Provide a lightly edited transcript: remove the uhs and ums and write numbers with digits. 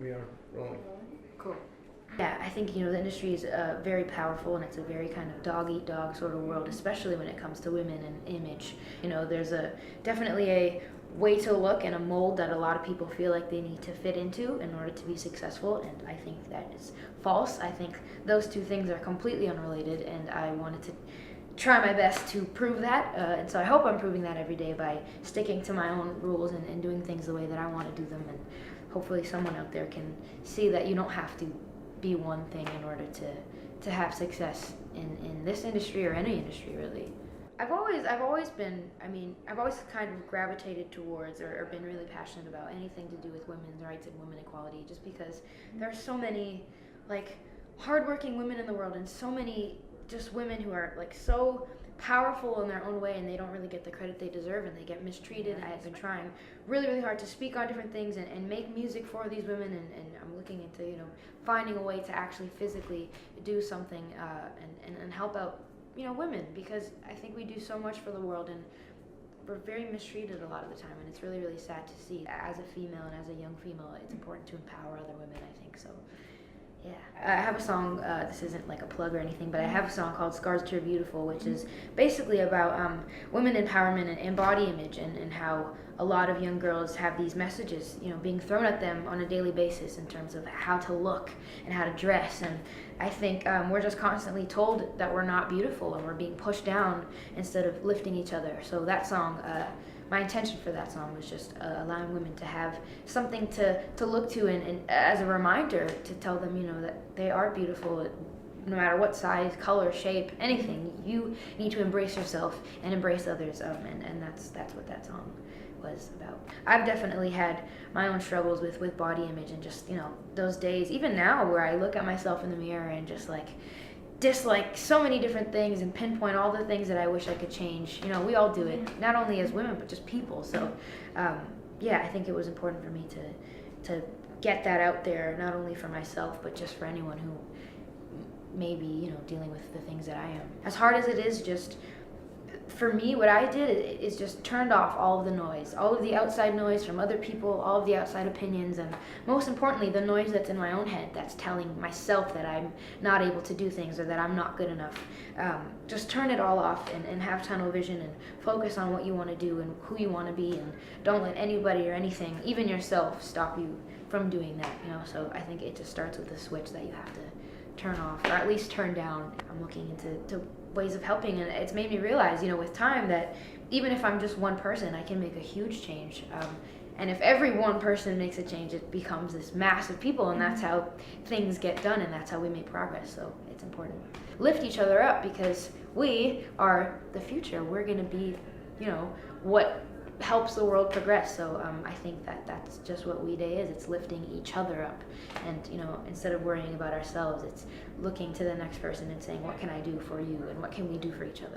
we are rolling. Cool. Yeah, I think, the industry is very powerful, and it's a very kind of dog-eat-dog sort of world, especially when it comes to women and image. There's definitely a way to look and a mold that a lot of people feel like they need to fit into in order to be successful, and I think that is false. I think those two things are completely unrelated, and I wanted to try my best to prove that, and so I hope I'm proving that every day by sticking to my own rules and doing things the way that I want to do them, and hopefully someone out there can see that you don't have to be one thing in order to have success in this industry or any industry, really. I've always kind of gravitated towards or been really passionate about anything to do with women's rights and women equality, just because there are so many hardworking women in the world, and so many just women who are so powerful in their own way, and they don't really get the credit they deserve, and they get mistreated. I have been trying really, really hard to speak on different things and make music for these women, and I'm looking into finding a way to actually physically do something and help out women, because I think we do so much for the world, and we're very mistreated a lot of the time, and it's really, really sad to see. As a female and as a young female, it's important to empower other women, I think. So yeah, I have a song, this isn't like a plug or anything, but I have a song called Scars to Your Beautiful, which is basically about women empowerment and body image, and how a lot of young girls have these messages, being thrown at them on a daily basis in terms of how to look and how to dress. And I think we're just constantly told that we're not beautiful, and we're being pushed down instead of lifting each other. So that song, my intention for that song was just allowing women to have something to look to, and as a reminder to tell them, that they are beautiful, no matter what size, color, shape, anything. You need to embrace yourself and embrace others, and that's what that song was about. I've definitely had my own struggles with body image, and just those days, even now, where I look at myself in the mirror and just dislike so many different things and pinpoint all the things that I wish I could change. We all do it, not only as women, but just people. So yeah, I think it was important for me to get that out there, not only for myself, but just for anyone who may be dealing with the things that I am. As hard as it is, just for me, what I did is just turned off all of the noise, all of the outside noise from other people, all of the outside opinions, and most importantly, the noise that's in my own head that's telling myself that I'm not able to do things or that I'm not good enough. Just turn it all off and have tunnel vision and focus on what you want to do and who you want to be, and don't let anybody or anything, even yourself, stop you from doing that. So I think it just starts with a switch that you have to turn off, or at least turn down. I'm looking into ways of helping, and it's made me realize, with time, that even if I'm just one person, I can make a huge change. And if every one person makes a change, it becomes this mass of people, and that's how things get done, and that's how we make progress. So it's important. Lift each other up, because we are the future. We're going to be, what helps the world progress. So I think that's just what We Day is. It's lifting each other up, and instead of worrying about ourselves, it's looking to the next person and saying, what can I do for you, and what can we do for each other.